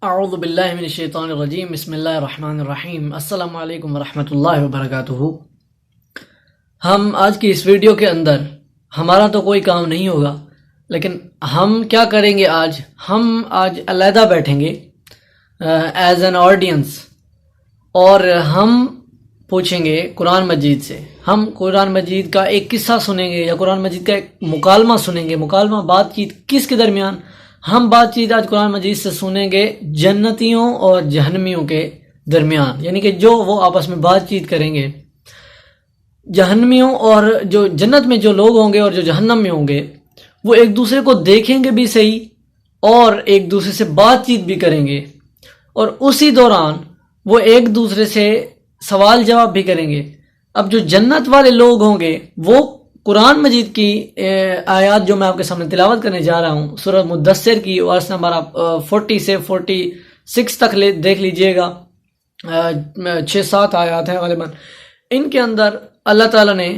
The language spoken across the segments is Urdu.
اعوذ باللہ من الشیطان الرجیم، بسم اللہ الرحمن الرحیم، السلام علیکم ورحمۃ اللہ وبرکاتہ۔ ہم آج کی اس ویڈیو کے اندر ہمارا تو کوئی کام نہیں ہوگا، لیکن ہم کیا کریں گے، ہم آج علیحدہ بیٹھیں گے ایز این آڈینس، اور ہم پوچھیں گے قرآن مجید سے۔ ہم قرآن مجید کا ایک قصہ سنیں گے یا قرآن مجید کا ایک مکالمہ سنیں گے۔ مکالمہ بات چیت کس کے درمیان؟ ہم بات چیت آج قرآن مجید سے سنیں گے جنتیوں اور جہنمیوں کے درمیان، یعنی کہ جو وہ آپس میں بات چیت کریں گے، جہنمیوں اور جو جنت میں جو لوگ ہوں گے اور جو جہنم میں ہوں گے، وہ ایک دوسرے کو دیکھیں گے بھی صحیح اور ایک دوسرے سے بات چیت بھی کریں گے، اور اسی دوران وہ ایک دوسرے سے سوال جواب بھی کریں گے۔ اب جو جنت والے لوگ ہوں گے وہ قرآن مجید کی آیات جو میں آپ کے سامنے تلاوت کرنے جا رہا ہوں، سورہ مدثر کی ورس نمبر آپ 40 سے 46 تک دیکھ لیجئے گا، 6-7 آیات ہیں غالباً۔ ان کے اندر اللہ تعالیٰ نے،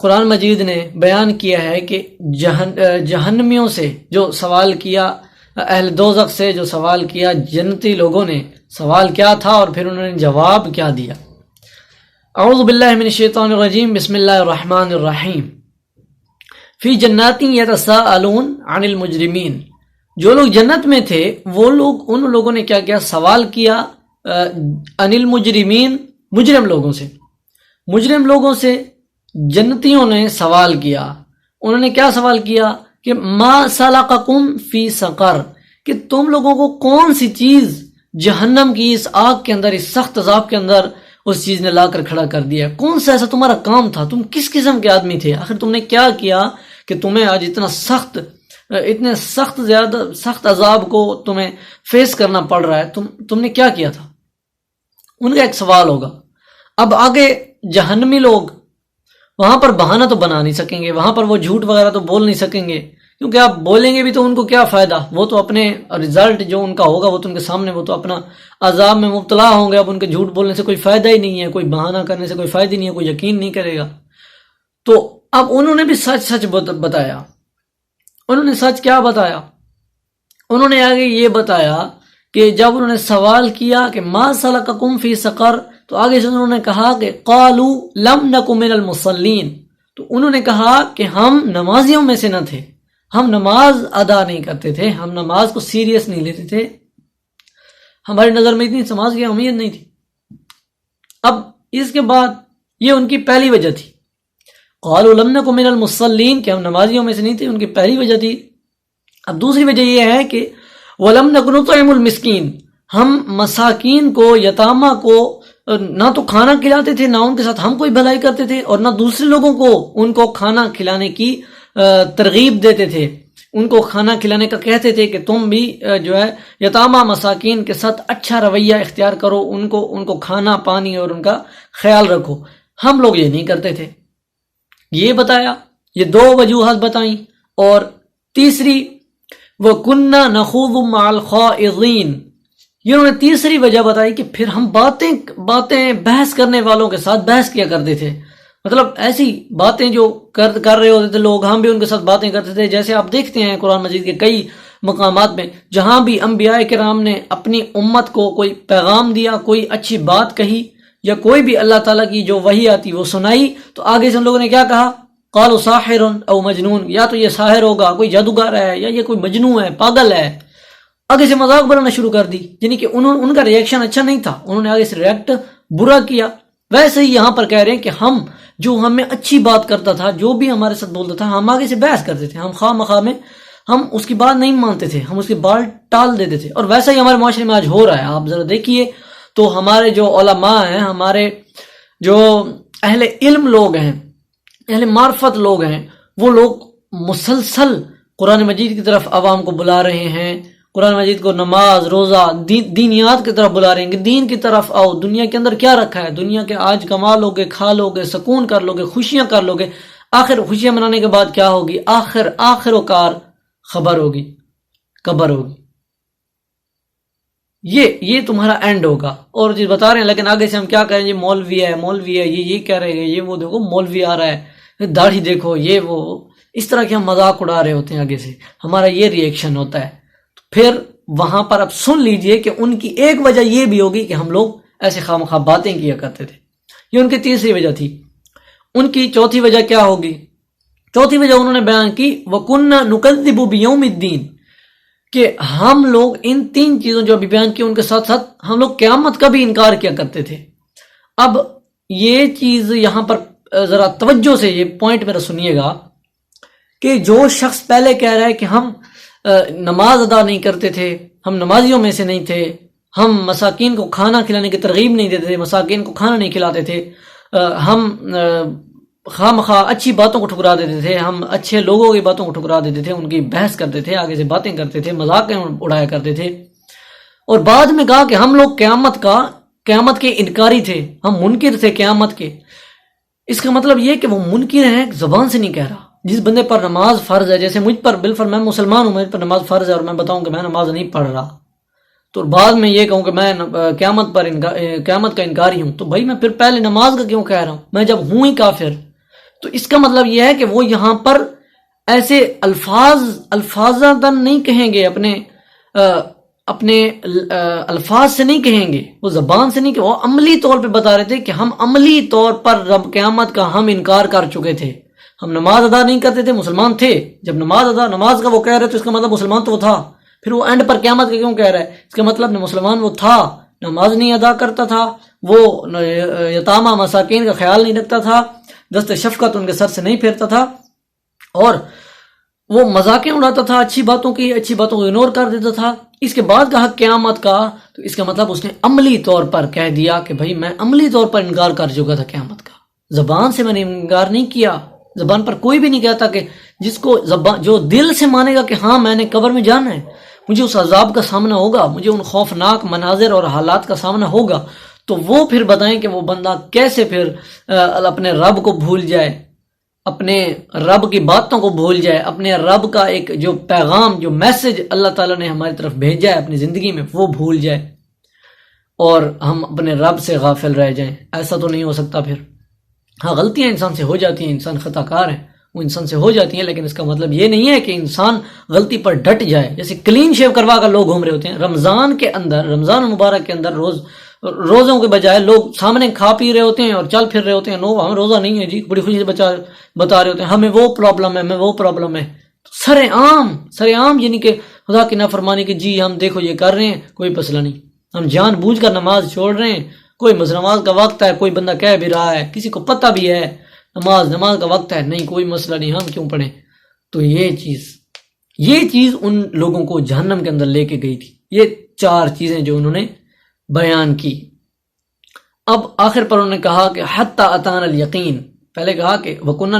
قرآن مجید نے بیان کیا ہے کہ جہنمیوں سے جو سوال کیا، اہل دوزخ سے جو سوال کیا، جنتی لوگوں نے سوال کیا تھا اور پھر انہوں نے جواب کیا دیا۔ اعوذ باللہ من الشیطان الرجیم، بسم اللہ الرحمن الرحیم۔ فی جنات یتساءلون عن المجرمین، جو لوگ جنت میں تھے وہ لوگ، ان لوگوں نے کیا کیا، سوال کیا عن المجرمین، مجرم لوگوں سے۔ مجرم لوگوں سے جنتیوں نے سوال کیا۔ انہوں نے کیا سوال کیا کہ ما سلککم فی سقر، کہ تم لوگوں کو کون سی چیز جہنم کی اس آگ کے اندر، اس سخت عذاب کے اندر اس چیز نے لا کر کھڑا کر دیا؟ کون سا ایسا تمہارا کام تھا؟ تم کس قسم کے آدمی تھے؟ آخر تم نے کیا کیا کہ تمہیں آج اتنے سخت عذاب کو تمہیں فیس کرنا پڑ رہا ہے؟ تم نے کیا کیا تھا؟ ان کا ایک سوال ہوگا۔ اب آگے جہنمی لوگ وہاں پر بہانہ تو بنا نہیں سکیں گے، وہاں پر وہ جھوٹ وغیرہ تو بول نہیں سکیں گے، کیونکہ آپ بولیں گے بھی تو ان کو کیا فائدہ؟ وہ تو اپنے رزلٹ جو ان کا ہوگا وہ تو ان کے سامنے، وہ تو اپنا عذاب میں مبتلا ہوں گے۔ اب ان کے جھوٹ بولنے سے کوئی فائدہ ہی نہیں ہے، کوئی بہانہ کرنے سے کوئی فائدہ ہی نہیں ہے، کوئی یقین نہیں کرے گا۔ تو اب انہوں نے بھی سچ بتایا۔ انہوں نے سچ کیا بتایا؟ انہوں نے آگے یہ بتایا کہ جب انہوں نے سوال کیا کہ ما سلککم فی سقر، تو آگے سے انہوں نے کہا کہ قالوا لم نک من المصلین، تو انہوں نے کہا کہ ہم نمازیوں میں سے نہ تھے، ہم نماز ادا نہیں کرتے تھے، ہم نماز کو سیریس نہیں لیتے تھے، ہماری نظر میں اتنی نماز کی اہمیت نہیں تھی۔ اب اس کے بعد یہ ان کی پہلی وجہ تھی، قالوا لم نک من المصلین، کہ ہم نمازیوں میں سے نہیں تھے، ان کی پہلی وجہ تھی۔ اب دوسری وجہ یہ ہے کہ ولم نک نطعم المسکین، ہم مساکین کو، یتامہ کو نہ تو کھانا کھلاتے تھے، نہ ان کے ساتھ ہم کوئی بھلائی کرتے تھے، اور نہ دوسرے لوگوں کو ان کو کھانا کھلانے کی ترغیب دیتے تھے، ان کو کھانا کھلانے کا کہتے تھے کہ تم بھی جو ہے یتامہ مساکین کے ساتھ اچھا رویہ اختیار کرو، ان کو کھانا پانی اور ان کا خیال رکھو۔ ہم لوگ یہ نہیں کرتے تھے۔ یہ بتایا، یہ 2 وجوہات بتائیں، اور تیسری وَكُنَّا نَخُوضُ مَعَ الْخَائِضِينَ، یہ انہوں نے تیسری وجہ بتائی کہ پھر ہم باتیں بحث کرنے والوں کے ساتھ بحث کیا کرتے تھے۔ مطلب ایسی باتیں جو کر رہے ہوتے تھے لوگ، ہم بھی ان کے ساتھ باتیں کرتے تھے۔ جیسے آپ دیکھتے ہیں قرآن مجید کے کئی مقامات میں جہاں بھی انبیاء کرام نے اپنی امت کو کوئی پیغام دیا، کوئی اچھی بات کہی، یا کوئی بھی اللہ تعالیٰ کی جو وحی آتی وہ سنائی، تو آگے سے ان لوگوں نے کیا کہا؟ قالوا ساحر او مجنون، یا تو یہ ساحر ہوگا، کوئی جادوگر ہے، یا یہ کوئی مجنون ہے، پاگل ہے۔ آگے سے مذاق بنانا شروع کر دی، یعنی کہ ان کا ریئیکشن اچھا نہیں تھا، انہوں نے آگے سے ریئیکٹ برا کیا۔ ویسے ہی یہاں پر کہہ رہے ہیں کہ جو ہمیں اچھی بات کرتا تھا، جو بھی ہمارے ساتھ بولتا تھا، ہم آگے سے بحث کرتے تھے، ہم خواہ مخواہ میں ہم اس کی بات نہیں مانتے تھے، ہم اس کی بات ٹال دیتے تھے۔ اور ویسا ہی ہمارے معاشرے میں آج ہو رہا ہے۔ آپ ذرا دیکھیے تو ہمارے جو علماء ہیں، ہمارے جو اہل علم لوگ ہیں، اہل معرفت لوگ ہیں، وہ لوگ مسلسل قرآن مجید کی طرف عوام کو بلا رہے ہیں، قرآن مجید کو نماز، روزہ، دینیات کی طرف بلا رہے ہیں کہ دین کی طرف آؤ، دنیا کے اندر کیا رکھا ہے، دنیا کے آج کما لو گے، کھا لو گے، سکون کر لو گے، خوشیاں کر لو گے، آخر خوشیاں منانے کے بعد کیا ہوگی؟ آخر و کار خبر ہوگی، قبر ہوگی، یہ تمہارا اینڈ ہوگا۔ اور چیز بتا رہے ہیں، لیکن آگے سے ہم کیا کہیں؟ یہ مولوی ہے، یہ کہہ رہے ہیں، یہ وہ دیکھو مولوی آ رہا ہے، داڑھی دیکھو، یہ وہ، اس طرح کے ہم مذاق اڑا رہے ہوتے ہیں۔ آگے سے ہمارا یہ ری ایکشن ہوتا ہے۔ پھر وہاں پر اب سن لیجئے کہ ان کی ایک وجہ یہ بھی ہوگی کہ ہم لوگ ایسے خواہ باتیں کیا کرتے تھے، یہ ان کی تیسری وجہ تھی۔ ان کی چوتھی وجہ کیا ہوگی؟ چوتھی وجہ انہوں نے بیان کی وَكُنَّا نُكَذِّبُ بِيَوْمِ الدِّينِ، کہ ہم لوگ ان تین چیزوں جو ابھی بیان کی ان کے ساتھ ساتھ ہم لوگ قیامت کا بھی انکار کیا کرتے تھے۔ اب یہ چیز یہاں پر ذرا توجہ سے یہ پوائنٹ میرا سنیے گا کہ جو شخص پہلے کہہ رہا ہے کہ ہم نماز ادا نہیں کرتے تھے، ہم نمازیوں میں سے نہیں تھے، ہم مساکین کو کھانا کھلانے کی ترغیب نہیں دیتے تھے، مساکین کو کھانا نہیں کھلاتے تھے، ہم خواہ مخواہ اچھی باتوں کو ٹھکرا دیتے تھے، ہم اچھے لوگوں کی باتوں کو ٹھکرا دیتے تھے، ان کی بحث کرتے تھے، آگے سے باتیں کرتے تھے، مذاق اڑایا کرتے تھے، اور بعد میں کہا کہ ہم لوگ قیامت کے انکاری تھے، ہم منکر تھے قیامت کے۔ اس کا مطلب یہ کہ وہ منکر ہیں، زبان سے نہیں کہہ رہا۔ جس بندے پر نماز فرض ہے، جیسے مجھ پر بالفرض میں مسلمان ہوں، مجھ پر نماز فرض ہے اور میں بتاؤں کہ میں نماز نہیں پڑھ رہا، تو بعد میں یہ کہوں کہ میں قیامت کا انکاری ہوں، تو بھائی میں پھر پہلے نماز کا کیوں کہہ رہا ہوں؟ میں جب ہوں ہی کافر۔ تو اس کا مطلب یہ ہے کہ وہ یہاں پر ایسے الفاظاً نہیں کہیں گے، اپنے الفاظ سے نہیں کہیں گے، وہ زبان سے نہیں کہ وہ عملی طور پہ بتا رہے تھے کہ ہم عملی طور پر رب قیامت کا ہم انکار کر چکے تھے، ہم نماز ادا نہیں کرتے تھے، مسلمان تھے۔ جب نماز کا وہ کہہ رہے تو اس کا مطلب مسلمان تو وہ تھا، پھر وہ اینڈ پر قیامت کا کیوں کہہ رہا ہے؟ اس کا مطلب مسلمان وہ تھا، نماز نہیں ادا کرتا تھا، وہ یتامہ مساکین کا خیال نہیں رکھتا تھا، دست شفقت ان کے سر سے نہیں پھیرتا تھا، اور وہ مذاقیں اڑاتا تھا، اچھی باتوں کو اگنور کر دیتا تھا۔ اس کے بعد کہا قیامت کا، تو اس کا مطلب اس نے عملی طور پر کہہ دیا کہ بھائی میں عملی طور پر انکار کر چکا تھا قیامت کا، زبان سے میں نے انکار نہیں کیا۔ زبان پر کوئی بھی نہیں کہتا کہ جس کو جو دل سے مانے گا کہ ہاں میں نے قبر میں جانا ہے، مجھے اس عذاب کا سامنا ہوگا، مجھے ان خوفناک مناظر اور حالات کا سامنا ہوگا، تو وہ پھر بتائیں کہ وہ بندہ کیسے پھر اپنے رب کو بھول جائے، اپنے رب کی باتوں کو بھول جائے، اپنے رب کا ایک جو پیغام، جو میسج اللہ تعالیٰ نے ہماری طرف بھیجا ہے اپنی زندگی میں، وہ بھول جائے اور ہم اپنے رب سے غافل رہ جائیں۔ ایسا تو نہیں ہو سکتا۔ پھر ہاں غلطیاں انسان سے ہو جاتی ہیں، انسان خطا کار ہے، وہ انسان سے ہو جاتی ہیں، لیکن اس کا مطلب یہ نہیں ہے کہ انسان غلطی پر ڈٹ جائے۔ جیسے کلین شیو کروا کر لوگ گھوم رہے ہوتے ہیں رمضان مبارک کے اندر، روزوں کے بجائے لوگ سامنے کھا پی رہے ہوتے ہیں اور چل پھر رہے ہوتے ہیں، ہم روزہ نہیں ہے جی، بڑی خوشی سے بتا رہے ہوتے ہیں ہمیں وہ پرابلم ہے، سر عام یعنی کہ خدا کی نافرمانی کہ جی ہم دیکھو یہ کر رہے ہیں، کوئی مسئلہ نہیں، ہم جان بوجھ کر نماز چھوڑ رہے ہیں، کوئی نماز کا وقت ہے، کوئی بندہ کہہ بھی رہا ہے، کسی کو پتہ بھی ہے نماز کا وقت ہے، نہیں کوئی مسئلہ نہیں، ہم کیوں پڑھیں۔ تو یہ چیز ان لوگوں کو جہنم کے اندر لے کے گئی تھی۔ یہ چار چیزیں جو انہوں نے بیان کی۔ اب آخر پر انہوں نے کہا کہ حتی اتانا الیقین، پہلے کہا کہ وَكُنَّا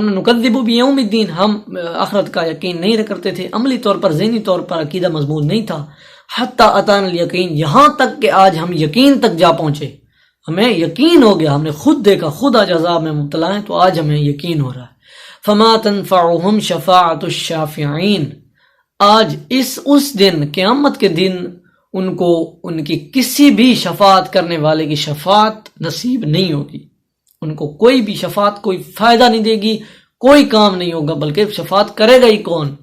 نُكَذِّبُ بِيَوْمِ الدِّينِ، ہم آخرت کا یقین نہیں کرتے تھے، عملی طور پر ذہنی طور پر عقیدہ مضبوط نہیں تھا۔ حتی اتانا الیقین، یہاں تک کہ آج ہم یقین تک جا پہنچے، ہمیں یقین ہو گیا، ہم نے خود دیکھا، خود آج عذاب میں مبتلا ہیں، تو آج ہمیں یقین ہو رہا ہے۔ فَمَا تَنْفَعُهُمْ شَفَاعَةُ الشَّافِعِينَ، آج اس دن، قیامت کے دن، ان کو ان کی کسی بھی شفاعت کرنے والے کی شفاعت نصیب نہیں ہوگی، ان کو کوئی بھی شفاعت کوئی فائدہ نہیں دے گی، کوئی کام نہیں ہوگا، بلکہ شفاعت کرے گا ہی کون؟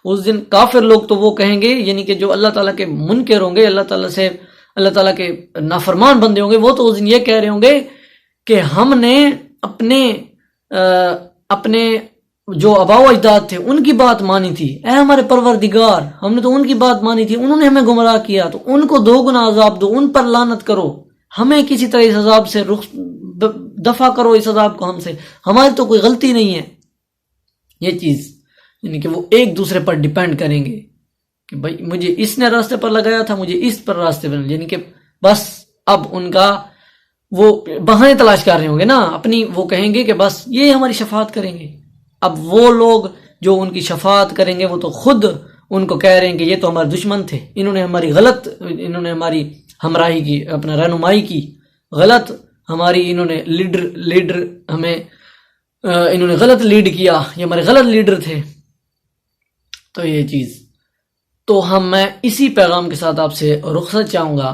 اس دن کافر لوگ تو وہ کہیں گے، یعنی کہ جو اللہ تعالیٰ کے منکر ہوں گے، اللہ تعالیٰ کے نافرمان بندے ہوں گے، وہ تو اس دن یہ کہہ رہے ہوں گے کہ ہم نے اپنے جو آباء و اجداد تھے ان کی بات مانی تھی، اے ہمارے پروردگار، ہم نے تو ان کی بات مانی تھی، انہوں نے ہمیں گمراہ کیا، تو ان کو 2 گنا عذاب دو، ان پر لعنت کرو، ہمیں کسی طرح اس عذاب سے دفع کرو، اس عذاب کو ہم سے، ہماری تو کوئی غلطی نہیں ہے۔ یہ چیز یعنی کہ وہ ایک دوسرے پر ڈیپینڈ کریں گے کہ بھائی مجھے اس نے راستے پر لگایا تھا، مجھے اس پر راستے پر، یعنی کہ بس اب ان کا وہ بہانے تلاش کر رہے ہوں گے نا اپنی، وہ کہیں گے کہ بس یہ ہماری شفاعت کریں گے۔ اب وہ لوگ جو ان کی شفاعت کریں گے وہ تو خود ان کو کہہ رہے ہیں کہ یہ تو ہمارے دشمن تھے، انہوں نے ہماری ہمراہی کی، اپنا رہنمائی کی غلط، انہوں نے لیڈر ہمیں انہوں نے غلط لیڈ کیا، یہ ہمارے غلط لیڈر تھے۔ تو یہ چیز تو میں اسی پیغام کے ساتھ آپ سے رخصت چاہوں گا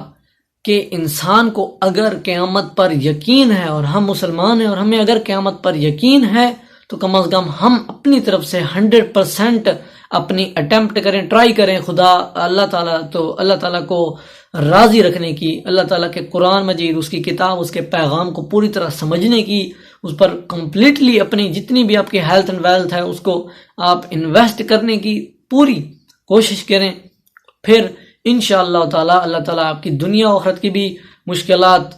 کہ انسان کو اگر قیامت پر یقین ہے، اور ہم مسلمان ہیں اور ہمیں اگر قیامت پر یقین ہے، تو کم از کم ہم اپنی طرف سے 100% اپنی اٹیمپٹ کریں، ٹرائی کریں اللہ تعالیٰ کو راضی رکھنے کی، اللہ تعالیٰ کے قرآن مجید، اس کی کتاب، اس کے پیغام کو پوری طرح سمجھنے کی، اس پر کمپلیٹلی اپنی جتنی بھی آپ کی ہیلتھ اینڈ ویلتھ ہے اس کو آپ انویسٹ کرنے کی پوری کوشش کریں۔ پھر انشاءاللہ تعالی اللہ تعالیٰ آپ کی دنیا و آخرت کی بھی مشکلات،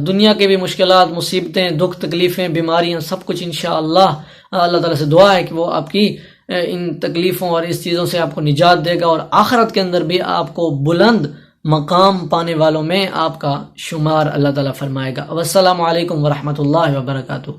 دنیا کے بھی مشکلات، مصیبتیں، دکھ، تکلیفیں، بیماریاں، سب کچھ انشاءاللہ اللہ تعالیٰ سے دعا ہے کہ وہ آپ کی ان تکلیفوں اور اس چیزوں سے آپ کو نجات دے گا، اور آخرت کے اندر بھی آپ کو بلند مقام پانے والوں میں آپ کا شمار اللہ تعالیٰ فرمائے گا۔ والسلام علیکم ورحمۃ اللہ وبرکاتہ۔